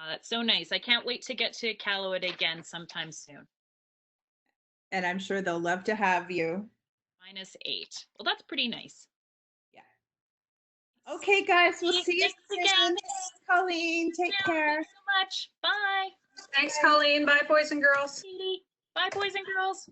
Speaker 2: That's so nice. I can't wait to get to Iqaluit again sometime soon.
Speaker 1: And I'm sure they'll love to have you.
Speaker 2: -8. Well, that's pretty nice.
Speaker 1: Yeah. Okay, guys, we'll see you
Speaker 2: Thanks
Speaker 1: soon.
Speaker 2: again.
Speaker 1: Thanks, Colleen. Take care.
Speaker 2: Thanks so much. Bye.
Speaker 3: Thanks, Colleen. Bye, boys and girls.
Speaker 2: Katie. Bye, boys and girls.